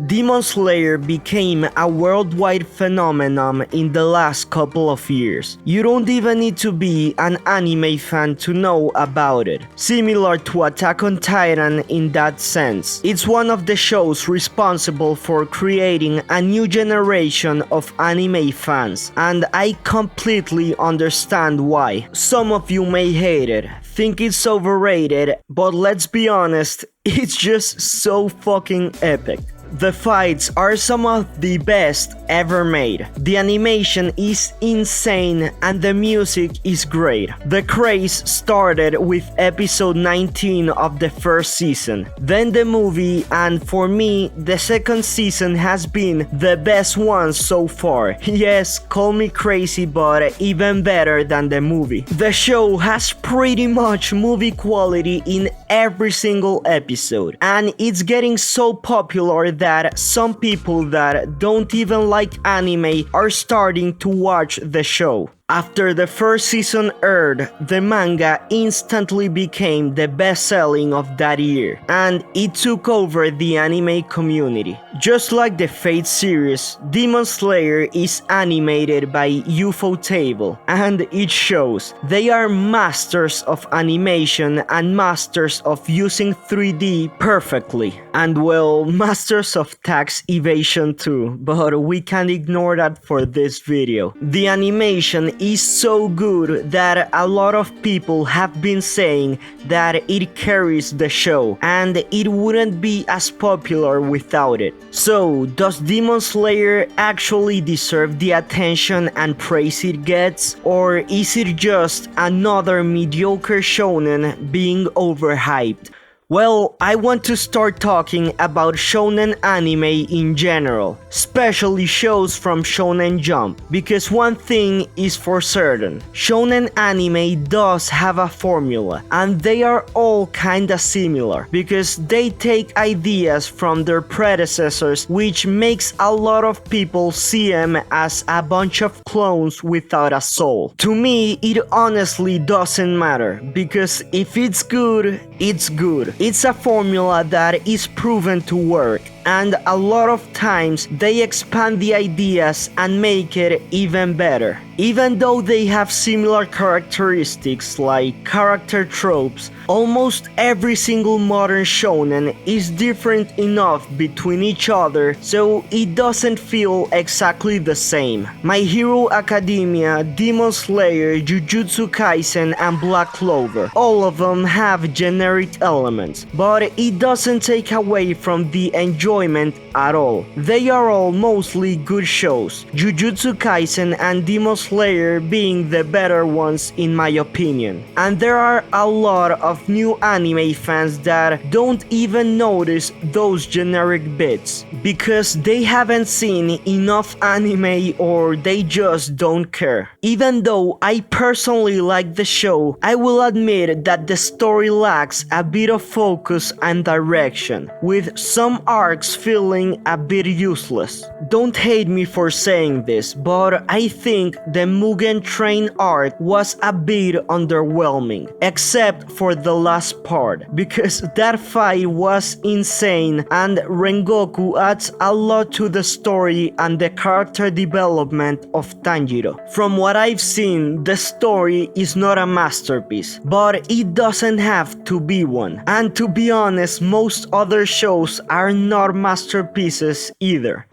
Demon Slayer became a worldwide phenomenon in the last couple of years. You don't even need to be an anime fan to know about it. Similar to Attack on Titan in that sense, it's one of the shows responsible for creating a new generation of anime fans, and I completely understand why. Some of you may hate it, think it's overrated, but let's be honest, it's just so fucking epic. The fights are some of the best ever made. The animation is insane and the music is great. The craze started with episode 19 of the first season, then the movie, and for me, the second season has been the best one so far. Yes, call me crazy, but even better than the movie. The show has pretty much movie quality in every single episode, and it's getting so popular that some people that don't even like anime are starting to watch the show. After the first season aired, the manga instantly became the best-selling of that year, and it took over the anime community. Just like the Fate series, Demon Slayer is animated by Ufotable, and it shows. They are masters of animation and masters of using 3D perfectly. And well, masters of tax evasion too, but we can't ignore that for this video. The animation is so good that a lot of people have been saying that it carries the show and it wouldn't be as popular without it. So, does Demon Slayer actually deserve the attention and praise it gets, or is it just another mediocre shōnen being overhyped? Well, I want to start talking about shōnen anime in general, especially shows from Shonen Jump, because one thing is for certain, shōnen anime does have a formula, and they are all kinda similar, because they take ideas from their predecessors, which makes a lot of people see them as a bunch of clones without a soul. To me, it honestly doesn't matter, because if it's good, it's good. It's a formula that is proven to work, and a lot of times they expand the ideas and make it even better. Even though they have similar characteristics like character tropes, almost every single modern shōnen is different enough between each other so it doesn't feel exactly the same. My Hero Academia, Demon Slayer, Jujutsu Kaisen, and Black Clover, all of them have generic elements, but it doesn't take away from the enjoyment at all. They are all mostly good shows, Jujutsu Kaisen and Demon Slayer being the better ones in my opinion. And there are a lot of new anime fans that don't even notice those generic bits because they haven't seen enough anime or they just don't care. Even though I personally like the show, I will admit that the story lacks a bit of focus and direction, with some arcs feeling a bit useless. Don't hate me for saying this, but I think the Mugen Train arc was a bit underwhelming, except for the last part, because that fight was insane and Rengoku adds a lot to the story and the character development of Tanjiro. From what I've seen, the story is not a masterpiece, but it doesn't have to be one. And to be honest, most other shows are not masterpieces either.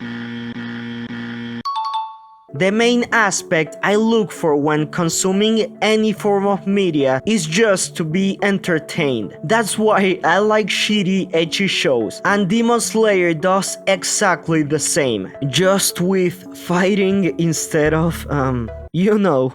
The main aspect I look for when consuming any form of media is just to be entertained. That's why I like shitty ecchi shows, and Demon Slayer does exactly the same, just with fighting instead of, you know.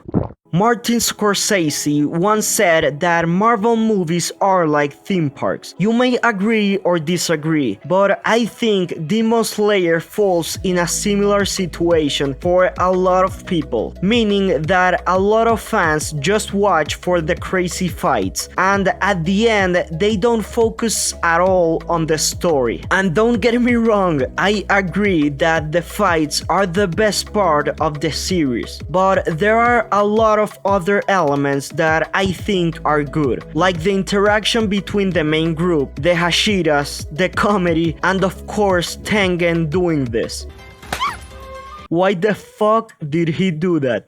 Martin Scorsese once said that Marvel movies are like theme parks. You may agree or disagree, but I think Demon Slayer falls in a similar situation for a lot of people, meaning that a lot of fans just watch for the crazy fights, and at the end they don't focus at all on the story. And don't get me wrong, I agree that the fights are the best part of the series, but there are a lot of other elements that I think are good, like the interaction between the main group, the Hashiras, the comedy, and of course Tengen doing this. Why the fuck did he do that?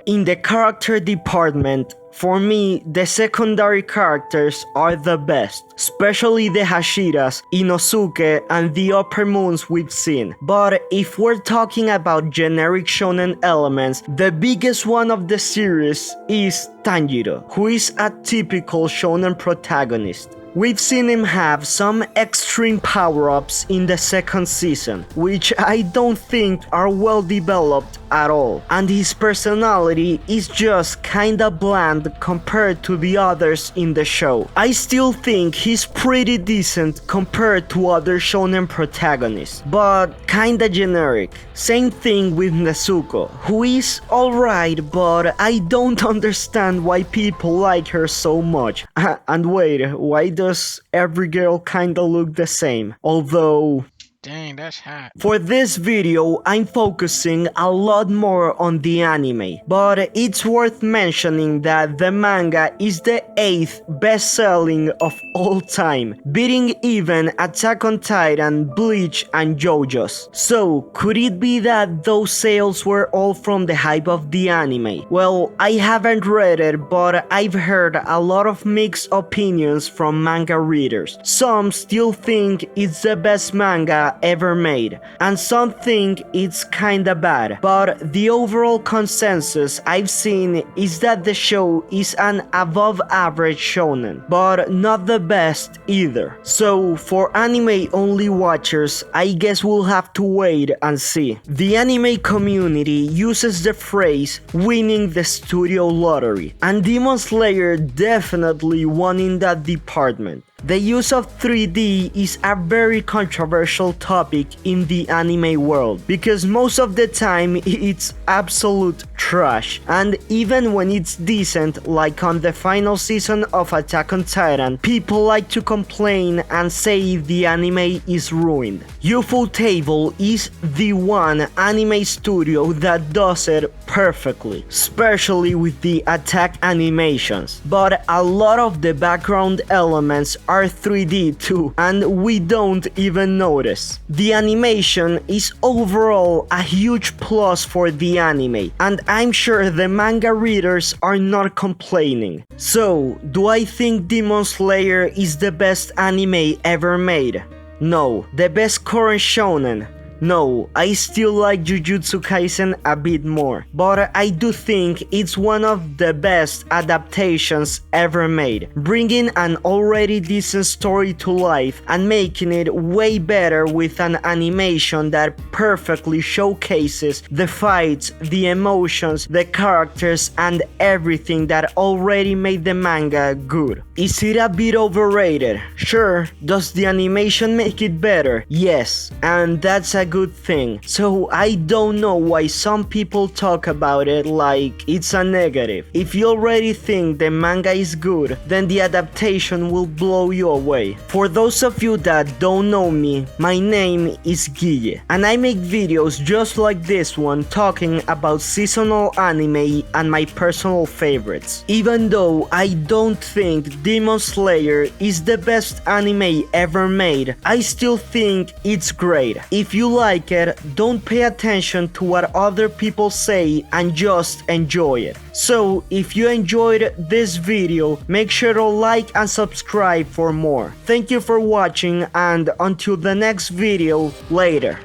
In the character department, for me, the secondary characters are the best, especially the Hashiras, Inosuke, and the upper moons we've seen. But if we're talking about generic shonen elements, the biggest one of the series is Tanjiro, who is a typical shonen protagonist. We've seen him have some extreme power-ups in the second season, which I don't think are well developed at all, and his personality is just kinda bland compared to the others in the show. I still think he's pretty decent compared to other shonen protagonists, but kinda generic. Same thing with Nezuko, who is alright, but I don't understand why people like her so much. And wait, why does every girl kinda look the same? Although... Dang, that's hot. For this video, I'm focusing a lot more on the anime, but it's worth mentioning that the manga is the 8th best-selling of all time, beating even Attack on Titan, Bleach, and JoJo's. So, could it be that those sales were all from the hype of the anime? Well, I haven't read it, but I've heard a lot of mixed opinions from manga readers. Some still think it's the best manga ever made, and some think it's kinda bad, but the overall consensus I've seen is that the show is an above average shonen, but not the best either. So for anime only watchers, I guess we'll have to wait and see. The anime community uses the phrase winning the studio lottery, and Demon Slayer definitely won in that department. The use of 3D is a very controversial topic in the anime world, because most of the time it's absolute trash, and even when it's decent, like on the final season of Attack on Titan, people like to complain and say the anime is ruined. Ufotable is the one anime studio that does it perfectly, especially with the attack animations, but a lot of the background elements are 3D too, and we don't even notice. The animation is overall a huge plus for the anime, and I'm sure the manga readers are not complaining. So, do I think Demon Slayer is the best anime ever made? No. The best current shonen? No, I still like Jujutsu Kaisen a bit more, but I do think it's one of the best adaptations ever made, bringing an already decent story to life and making it way better with an animation that perfectly showcases the fights, the emotions, the characters, and everything that already made the manga good. Is it a bit overrated? Sure. Does the animation make it better? Yes, and that's a good thing. So I don't know why some people talk about it like it's a negative. If you already think the manga is good, then the adaptation will blow you away. For those of you that don't know me, my name is Giyeh, and I make videos just like this one talking about seasonal anime and my personal favorites. Even though I don't think Demon Slayer is the best anime ever made, I still think it's great. If you like it, don't pay attention to what other people say and just enjoy it. So if you enjoyed this video, make sure to like and subscribe for more. Thank you for watching, and until the next video, later.